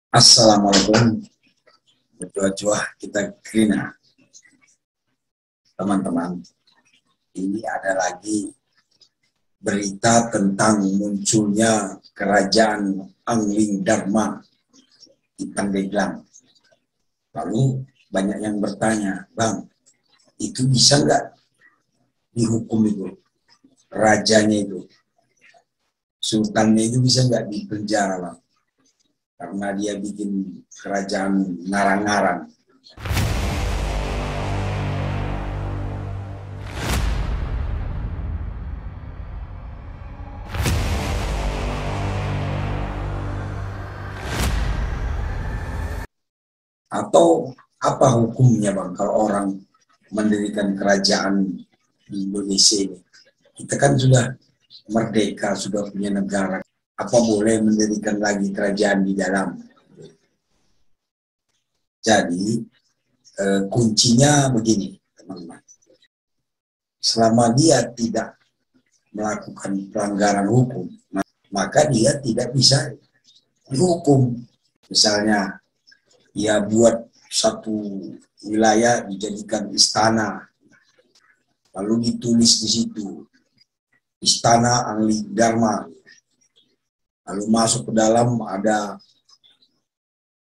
Assalamualaikum, berdoa kita Krina. Teman-teman, ini ada lagi berita tentang munculnya kerajaan Angling Dharma di Pandeglang. Lalu banyak yang bertanya, Bang, itu bisa nggak dihukum itu? Rajanya itu, sultannya itu bisa nggak dipenjara, Bang? Karena dia bikin kerajaan ngarang-ngarang. Atau apa hukumnya, Bang, kalau orang mendirikan kerajaan di Indonesia ini? Kita kan sudah merdeka, sudah punya negara. Apa boleh mendirikan lagi kerajaan di dalam? Jadi kuncinya begini, teman-teman. Selama dia tidak melakukan pelanggaran hukum, maka dia tidak bisa dihukum. Misalnya, dia buat satu wilayah dijadikan istana, lalu ditulis di situ, Istana Angling Dharma. Lalu masuk ke dalam ada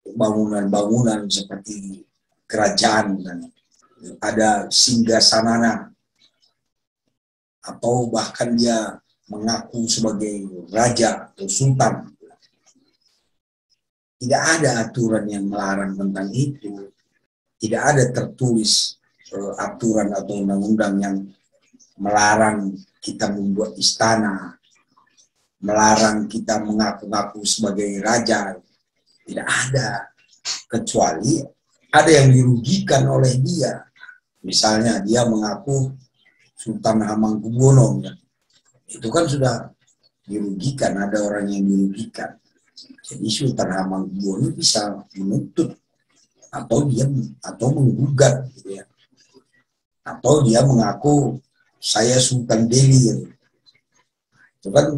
bangunan-bangunan seperti kerajaan dan ada singgasanana, atau bahkan dia mengaku sebagai raja atau sultan. Tidak ada aturan yang melarang tentang itu. Tidak ada tertulis aturan atau undang-undang yang melarang kita membuat istana, melarang kita mengaku-ngaku sebagai raja. Tidak ada, kecuali ada yang dirugikan oleh dia. Misalnya dia mengaku Sultan Hamengkubuwono, ya. Itu kan sudah dirugikan, ada orang yang dirugikan. Jadi Sultan Hamengkubuwono bisa menuntut atau menggugat, gitu ya. Atau dia mengaku saya Sultan Delhi, gitu. Itu kan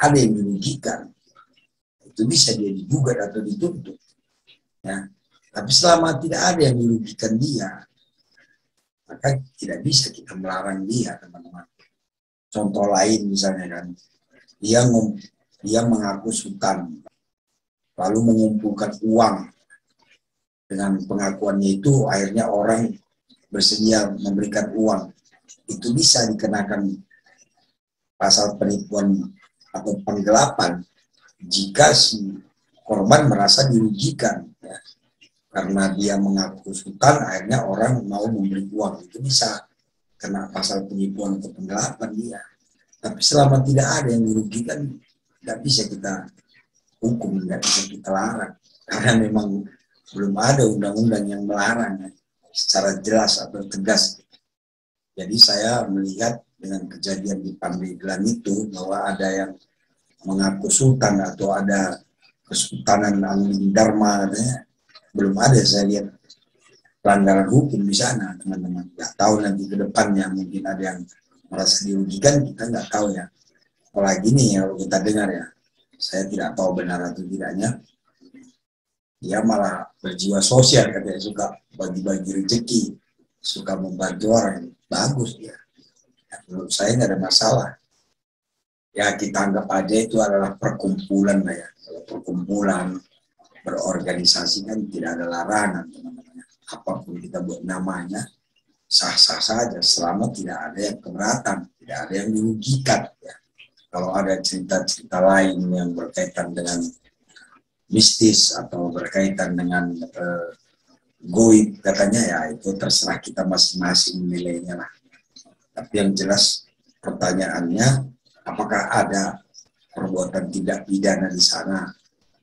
ada yang dirugikan. Itu bisa dia digugat atau dituntut. Ya. Tapi selama tidak ada yang dirugikan dia, maka tidak bisa kita melarang dia, teman-teman. Contoh lain misalnya kan, dia mengaku sultan, lalu mengumpulkan uang. Dengan pengakuannya itu, akhirnya orang bersedia memberikan uang. Itu bisa dikenakan pasal penipuan atau penggelapan jika si korban merasa dirugikan, ya. Karena dia mengaku sultan, akhirnya orang mau memberi uang, itu bisa kena pasal penipuan atau penggelapan dia. Tapi selama tidak ada yang dirugikan, tidak bisa kita hukum, tidak bisa kita larang, karena memang belum ada undang-undang yang melarang, ya, secara jelas atau tegas. Jadi saya melihat dengan kejadian di Pandeglang itu, bahwa ada yang mengaku sultan atau ada Kesultanan Angling Dharma, katanya, belum ada saya lihat pelanggaran hukum di sana, teman-teman. Nggak tahu nanti ke depannya mungkin ada yang merasa dirugikan, kita nggak tahu ya. Apalagi nih kalau kita dengar ya, saya tidak tahu benar atau tidaknya, dia malah berjiwa sosial, katanya suka bagi-bagi rezeki, suka membantu orang, bagus dia. Ya, menurut saya nggak ada masalah. Ya kita anggap aja itu adalah perkumpulan lah ya. Kalau perkumpulan berorganisasi kan tidak ada larangan, teman-teman. Apapun kita buat namanya, sah-sah saja selama tidak ada yang keberatan, tidak ada yang dirugikan, ya. Kalau ada cerita-cerita lain yang berkaitan dengan mistis atau berkaitan dengan goib, katanya, ya itu terserah kita masing-masing menilainya lah. Tapi yang jelas pertanyaannya, apakah ada perbuatan tidak pidana di sana?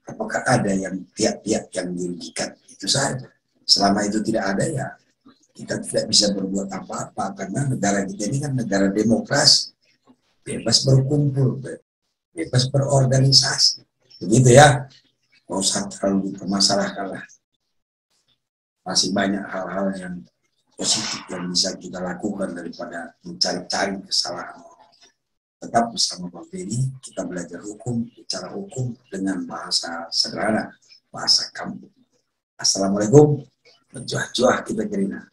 Apakah ada yang pihak-pihak yang dirugikan? Itu saja. Selama itu tidak ada, ya kita tidak bisa berbuat apa-apa, karena negara kita ini kan negara demokrasi, bebas berkumpul, bebas berorganisasi. Begitu ya, nggak usah terlalu dipermasalahkan lah. Masih banyak hal-hal yang positif yang bisa kita lakukan daripada mencari-cari kesalahan. tetap bersama Bang Beni, kita belajar hukum, bicara hukum dengan bahasa sederhana, bahasa kampung. Assalamualaikum, berjuah-juah kita gerina.